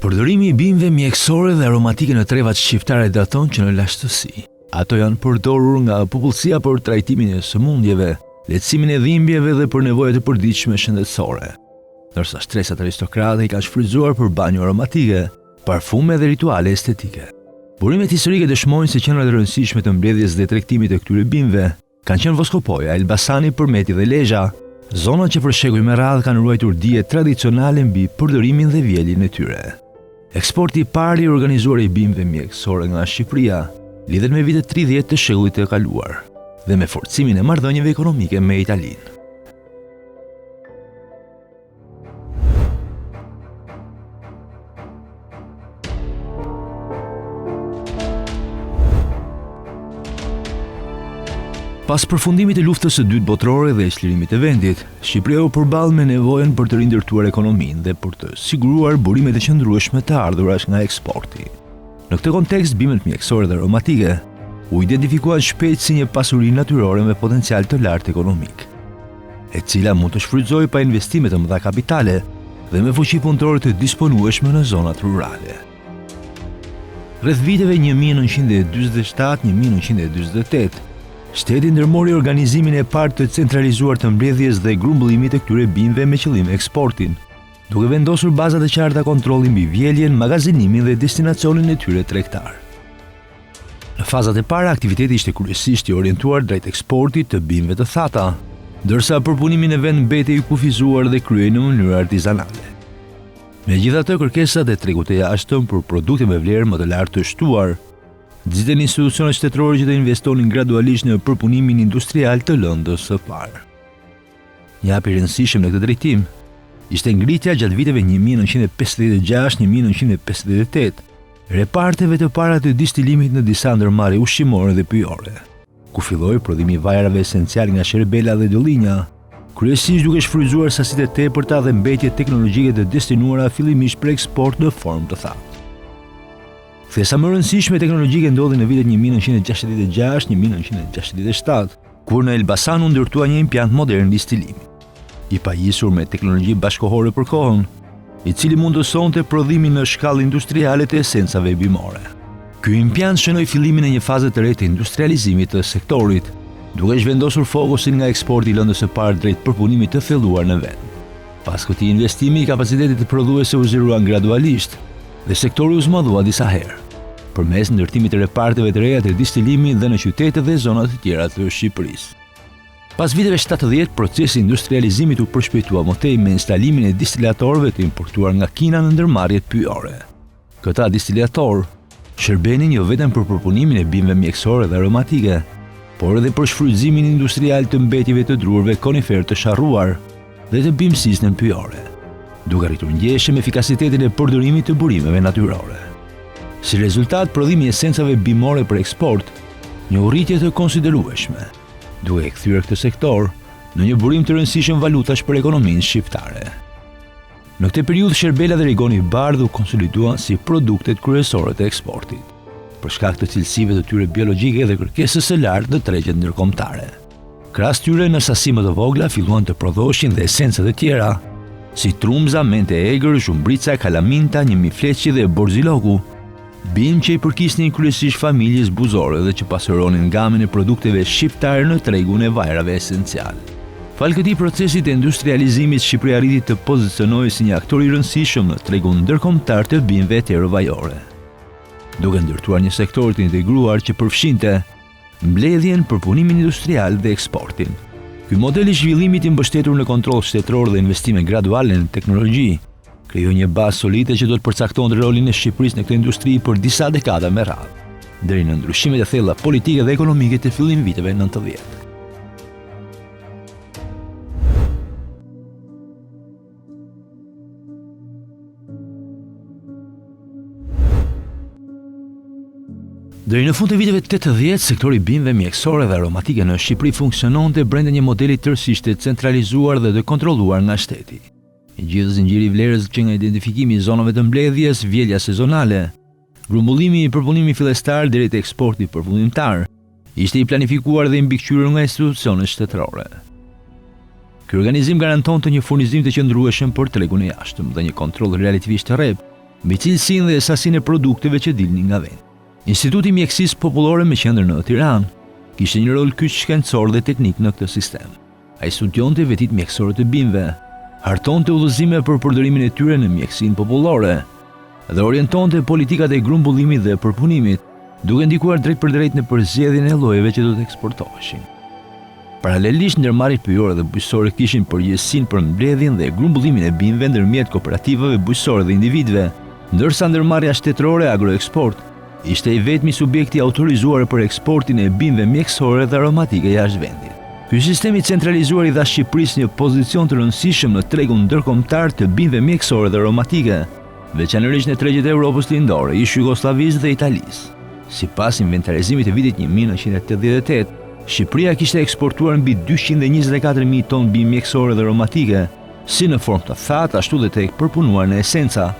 Përdorimi i bimëve mjekësore dhe aromatike në trevat shqiptare daton që në lashtësi. Ato janë përdorur nga popullsia për trajtimin e sëmundjeve, lehtësimin e dhimbjeve dhe për nevojat e përditshme shëndetësore. Ndërsa shtresat aristokrate i kanë shfrytzuar për banjo aromatike, parfume dhe rituale estetike. Burimet historike dëshmojnë se qendrat e rëndësishme të mbledhjes dhe tregtimit të këtyre bimëve kanë qenë Voskopoja, Elbasani, Përmeti dhe Lezhë, zona që për shekuj me radhë kanë ruajtur dije tradicionale mbi përdorimin dhe vjeljen e tyre. Eksporti i parë i organizuar i bimëve mjekësore nga Shqipëria lidhet me vitet 30 të shekullit të kaluar dhe me forcimin e marrëdhënieve ekonomike me Italinë. Pas përfundimit të luftës së dytë botërore dhe çlirimit të vendit, Shqipëria u përball me nevojën për të rindërtuar ekonominë dhe për të siguruar burimet e qëndrueshme të ardhurash nga eksporti. Në këtë kontekst, bimët mjekësore dhe aromatike u identifikuan shpejt si një pasuri natyrore me potencial të lartë ekonomik, e cila mund të shfrytëzojë pa investime të mëdha kapitale dhe me fuqi punëtore të disponueshme në zonat rurale. Rreth viteve 1947-1948, shteti ndërmori organizimin e parë të centralizuar të mbledhjes dhe grumbullimit të këtyre bimëve me qëllim eksportin, duke vendosur bazat e qarta kontrolli mbi vjeljen, magazinimin dhe destinacionin e tyre tregtar. Në fazat e para, aktiviteti ishte kryesisht i orientuar drejt eksportit të bimëve të thata, ndërsa përpunimi në vend mbetej i kufizuar dhe kryej në mënyrë artizanale. Megjithatë, kërkesat e tregut të jashtëm për produkte me vlerë më të lartë të shtuar nxiten institucionet shtetërore që të investonin gradualisht në përpunimin industrial të lëndës së parë. Një hap i rëndësishëm në këtë drejtim ishte ngritja gjatë viteve 1956-1958 reparteve të para të distilimit në disa ndërmarrje ushqimore dhe pyjore, ku filloi prodhimi i vajrave esencial nga sherbela dhe dëllinja, kryesisht duke shfrytzuar sasitë e tepërta dhe mbetje teknologjike të destinuara fillimisht për eksport në formë të thatë. Kthesa më rëndësishme teknologjike ndodhi në vitet 1966-1967, kur në Elbasan u ndërtua një impiant modern distilimi, i pajisur me teknologji bashkëkohore për kohën, i cili mundësonte prodhimin në shkallë industriale të esencave bimore. Ky impiant shënoi fillimin e një faze të re të industrializimit të sektorit, duke zhvendosur fokusin nga eksporti i lëndës së parë drejt përpunimit të thelluar në vend. Pas këtij investimi, kapacitetet prodhuese u zgjeruan gradualisht dhe sektori u zmadhua disa herë, përmes ndërtimit të reparteve të reja të distilimit dhe në qytete dhe zonat të tjera të Shqipërisë. Pas viteve 70, procesi industrializimit u përshpejtua më tej me instalimin e distilatorëve të importuar nga Kina në ndërmarrjet pyjore. Këta distilatorë shërbenin jo vetëm për përpunimin e bimëve mjekësore dhe aromatike, por edhe për shfrytëzimin industrial të mbetjeve të drurve konifer të sharruar dhe të bimësisë në pyjore, duke arritur ndjeshëm efikasitetin e përdorimit të burimeve natyrore. Si rezultat, prodhimi i esencave bimore për eksport një urritje të konsiderueshme, duke kthyer këtë sektor në një burim të rëndësishëm valutash për ekonominë shqiptare. Në këtë periudhë, sherbela dhe rigoni i bardhë u konsoliduan si produktet kryesore të eksportit, për shkak të cilësive të tyre biologjike dhe kërkesës së lartë në tregjet ndërkombëtare. Krahas tyre, në sasi më të vogla filluan të prodhoshin dhe esencat e tjera, si trumza, mente e egër, zhumbrica, kalaminta, njëmifleqi dhe borziloku, bimë që i përkisnin kryesisht familjes buzore dhe që pasëronin gamën e produkteve shqiptare në tregun e vajrave esencial. Fal këtij procesi të industrializimit, Shqipëria arriti të pozicionohej si një aktor i rëndësishëm në tregun ndërkombëtar të bimëve heterovajore, duke ndërtuar një sektor të integruar që përfshinte mbledhjen, përpunimin industrial dhe eksportin. Ky model i zhvillimit i mbështetur në kontroll shtetëror dhe investime graduale në teknologji krijoi një bazë solide që do të përcaktonte rolin e Shqipërisë në këtë industri për disa dekada me radhë, deri në ndryshimet e thella politike dhe ekonomike të fillim viteve 90. Deri në fund të viteve 80, sektori i bimëve mjekësore dhe aromatike në Shqipëri funksiononte brenda një modeli tërësisht të centralizuar dhe të kontrolluar nga shteti. I gjithë zinxhiri i vlerës që nga identifikimi i zonave të mbledhjes, vjelja sezonale, grumbullimi i përpunimit fillestar deri te eksporti përfundimtar, ishte i planifikuar dhe i mbikëqyrur nga institucionet shtetërore. Ky organizim garantonte një furnizim të qëndrueshëm për tregun e jashtëm dhe një kontroll relativisht të rreptë mbi cilësinë dhe sasinë e produkteve që dilnin nga vendi. Instituti i Mjekësisë Popullore me qendër në Tiranë kishte një rol kyç shkencor dhe teknik në këtë sistem. Ai studionte vetit mjekësore të bimëve, hartonte udhëzime për përdorimin e tyre në mjekësinë popullore dhe orientonte politikat e grumbullimit dhe përpunimit, duke ndikuar drejt për drejt në përzgjedhjen e llojeve që do të eksportoheshin. Paralelisht, ndërmarrjet pyjore dhe bujqësore kishin përgjegjësinë për mbledhjen dhe grumbullimin e bimëve ndërmjet kooperativave bujqësore dhe individëve, ndërsa ndërmarrja shtetërore agroeksport ishte i vetmi subjekti autorizuar për eksportin e bimëve mjekësore dhe aromatike jashtë vendit. Ky sistem i centralizuar i dha Shqipërisë një pozicion të rëndësishëm në tregun ndërkombëtar të bimëve mjekësore dhe aromatike, veçanërisht në tregjet e Evropës Lindore, ish Jugosllavisë dhe Italisë. Sipas inventarizimit të vitit 1988, Shqipëria kishte eksportuar mbi 224.000 tonë bimë mjekësore dhe aromatike, si në formë të thatë ashtu dhe tek përpunuar në esenca,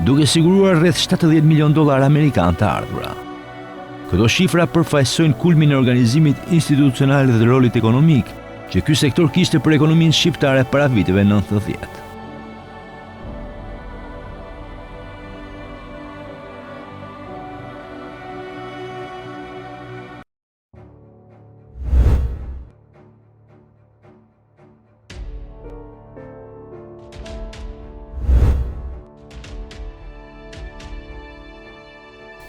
duke siguruar rreth $70 milion amerikan të ardhura. Këto shifra përfaqësojnë kulmin e organizimit institucional dhe rolit ekonomik që ky sektor kishte për ekonominë shqiptare para viteve 90.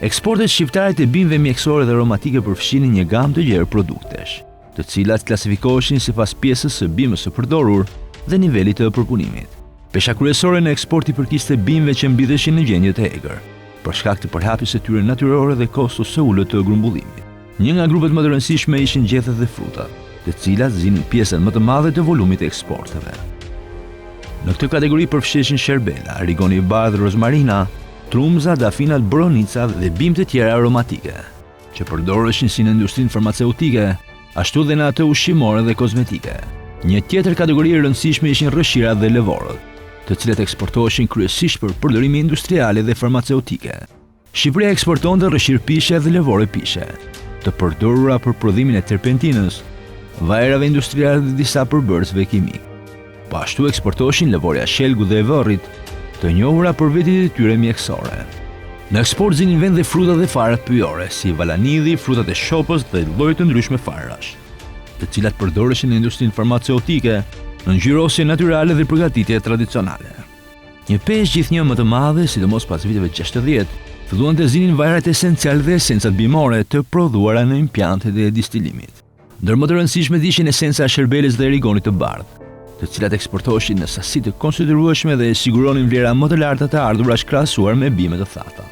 Eksportet shqiptare të bimëve mjekësore dhe aromatike përfshinin një gamë të gjerë produktesh, të cilat klasifikoheshin sipas pjesës së bimës së përdorur dhe nivelit të përpunimit. Pesha kryesore në eksport i përkiste bimëve që mbidheshin në gjendje të egër, për shkak të përhapjes së tyre natyrore dhe kostos së ulët të grumbullimit. Një nga grupet më të rëndësishme ishin gjethet dhe frutat, të cilat zinin pjesën më të madhe të volumit të eksporteve. Në këtë kategori përfshiheshin sherbela, rigoni i bardhë, rozmarina, trumza, dafinat, bronica dhe bimë të tjera aromatike, që përdoreshin si në industrinë farmaceutike, ashtu dhe në atë ushqimore dhe kozmetike. Një tjetër kategori e rëndësishme ishin rrëshirat dhe levorët, të cilat eksportoheshin kryesisht për përdorime industriale dhe farmaceutike. Shqipëria eksportonte rrëshirë pishe dhe levore pishe, të përdorura për prodhimin e terpentinës, vajrave industriale dhe disa përbërësve kimik. Po ashtu eksportoheshin levorja shelgu dhe e varrit, të njohura për vetit e tyre mjekësore. Në eksport zinin vend dhe frutat dhe farat pyjore, si valanidhi, frutat e shopës dhe lloje të ndryshme farash, të cilat përdoreshin në industrinë farmaceutike, në ngjyrosje natyrale dhe përgatitje tradicionale. Një peshë gjithnjë më të madhe, sidomos pas viteve 60, filluan të zinin vajrat esencial dhe esencat bimore të prodhuara në impjantet e distilimit. Ndër më të rëndësishmet ishin esenca e sherbeles dhe rigonit të bardhë, të cilat eksportoheshin në sasi të konsiderueshme dhe siguronin vlera më të larta të ardhurash krahasuar me bime të thata.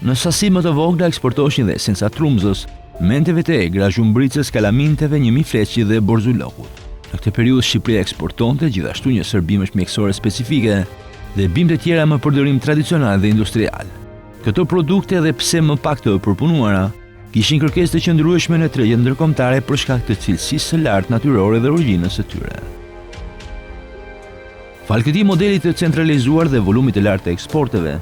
Në sasi më të vogla eksportoheshin dhe esenca trumzës, menteve të egra, zhumbricës, kalaminteve, një mifleqi dhe borzulokut. Në këtë periudhë Shqipëria eksportonte gjithashtu një sër bimesh mjekësore specifike dhe bimë të tjera më përdorim tradicional dhe industrial. Këto produkte, edhe pse më pak të përpunuara, kishin kërkesë të qëndrueshme në tregjet ndërkombëtare për shkak të cilësisë së lartë natyrore dhe origjinës së tyre. Falë këtij modeli të centralizuar dhe volumit të lartë të eksporteve,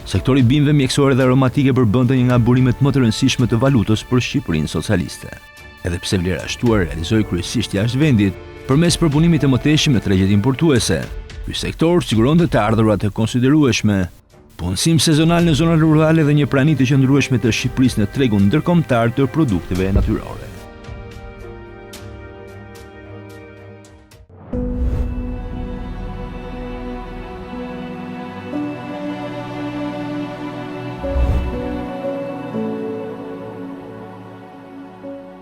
sektori bimëve mjekësore dhe aromatike përbënte një nga burimet më të rëndësishme të valutës për Shqipërinë socialiste. Edhe pse vlera e shtuar realizoi kryesisht jashtë vendit, përmes përpunimit të mëteshëm në tregjet importuese, ky sektor siguronte të ardhurat të konsiderueshme, punësim sezonal në zonat rurale dhe një prani të qëndrueshme të Shqipërisë në tregun ndërkombëtar të produkteve natyrore.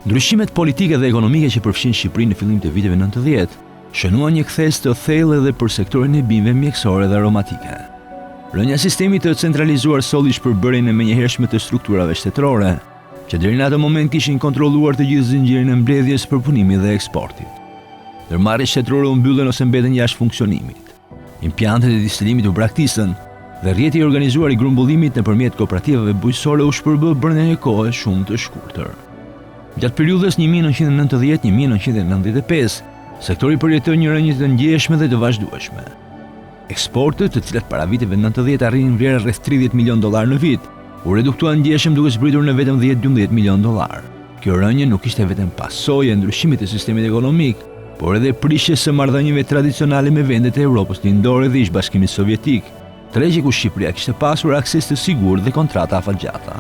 Ndryshimet politike dhe ekonomike që përfshin Shqipërinë në fillim të viteve 90 shënuan një kthes të thellë edhe për sektorin e bimëve mjekësore dhe aromatike. Rënja sistemit të centralizuar solli shpërbërjen e menjëhershme të strukturave shtetërore, që deri në atë moment kishin kontrolluar të gjithë zinxhirin e mbledhjes, përpunimit dhe eksportit. Ndërmarrjet shtetërore u mbyllën ose mbeten jashtë funksionimit. Impjantet e distilimit u braktisën dhe rrjeti i organizuar i grumbullimit nëpërmjet kooperativave bujqësore u shpërbë brenda një kohe shumë të shkurtër. Gjatë periudhës 1990-1995, sektori përjetoi një rënje të ndjeshme dhe të vazhdueshme. Eksportet, të cilat para viteve 90 arrinin vlerë rreth $30 milion në vit, u reduktuan ndjeshëm duke zbritur në vetëm $10-12 milion. Kjo rënje nuk ishte vetëm pasojë e ndryshimit të sistemit ekonomik, por edhe prishjes së marrëdhënieve tradicionale me vendet e Evropës Lindore dhe ish Bashkimit Sovjetik, tregje ku Shqipëria kishte pasur akses të sigurt dhe kontrata afatgjata.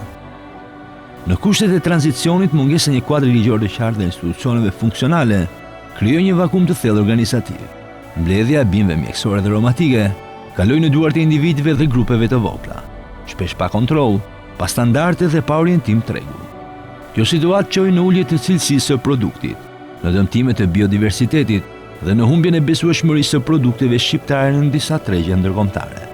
Në kushtet e tranzicionit, mungesa e një kuadri ligjor të qartë dhe institucioneve funksionale krijoi një vakum të thellë organizativ. Mbledhja e bimëve mjekësore dhe aromatike kaloi në duart e individëve dhe grupeve të vogla, shpesh pa kontroll, pa standarde dhe pa orientim tregu. Kjo situatë çoi në ulje të cilësisë së produktit, në dëmtime të biodiversitetit dhe në humbjen e besueshmërisë së produkteve shqiptare në disa tregje ndërkombëtare.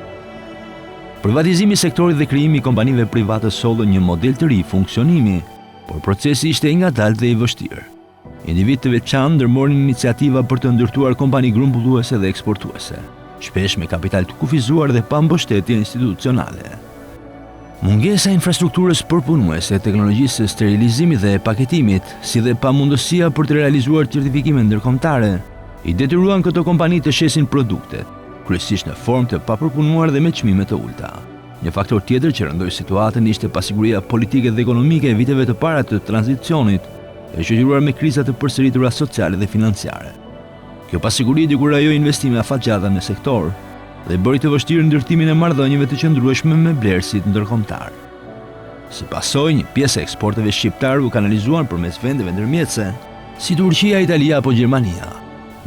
Privatizimi i sektorit dhe krijimi i kompanive private sollën një model të ri funksionimi, por procesi ishte i ngadaltë dhe i vështirë. Individ të veçantë ndërmornin iniciativa për të ndërtuar kompani grumbulluese dhe eksportuese, shpesh me kapital të kufizuar dhe pa mbështetje institucionale. Mungesa e infrastrukturës përpunuese, teknologjisë së sterilizimit dhe paketimit, si dhe pamundësia për të realizuar certifikime ndërkombëtare, i detyruan këto kompani të shesin produktet, kryesisht në formë të papërpunuar dhe me çmime të ulta. Një faktor tjetër që rëndoi situatën ishte pasiguria politike dhe ekonomike e viteve të para të tranzicionit, e shoqëruar me kriza të përsëritura sociale dhe financiare. Kjo pasiguri dikurajoi investime afatgjata në sektor dhe bëri të vështirë ndërtimin e marrëdhënieve të qëndrueshme me blerësit ndërkombëtar. Si pasojë, një pjesë e eksporteve shqiptare u kanalizuan përmes vendeve ndërmjetëse, si Turqia, Italia apo Gjermania,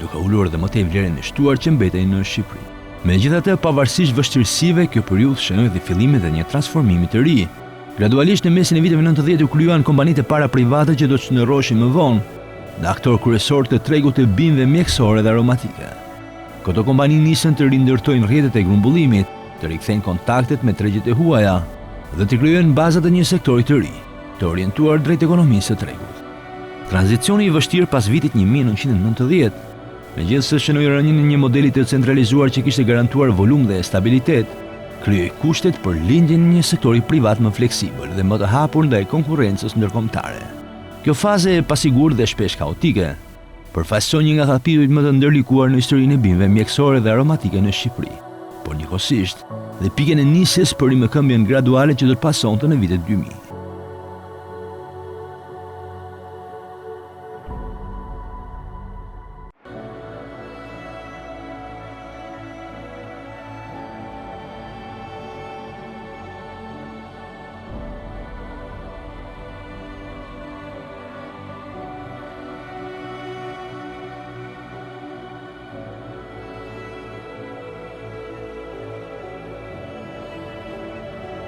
duke ulur dhe mëtej vlerën e shtuar që mbetej në Shqipëri. Megjithatë, pavarësisht vështirësive, kjo periudhë shënoi dhe fillimin e një transformimi të ri. Gradualisht në mesin e viteve 90 u krijuan kompanitë e para private që do të shndërroheshin më vonë në aktor kryesor të tregut të bimëve mjekësore dhe aromatike. Këto kompani nisën të rindërtojnë rrjetet e grumbullimit, të rikthejnë kontaktet me tregjet e huaja dhe të krijojnë bazat e një sektori të ri, të orientuar drejt ekonomisë së tregut. Tranzicioni i vështirë pas vitit 1990, megjithëse shënoi rënien e një modeli të centralizuar që kishte garantuar volum dhe stabilitet, krijoi kushtet për lindjen e një sektori privat më fleksibël dhe më të hapur ndaj konkurrencës ndërkombëtare. Kjo fazë e pasigurt dhe shpesh kaotike përfaqëson një nga kapitujt më të ndërlikuar në historinë e bimëve mjekësore dhe aromatike në Shqipëri, por njëkohësisht dhe pikën e nisjes për rimëkëmbjen graduale që do të pasonte në vitet 2000.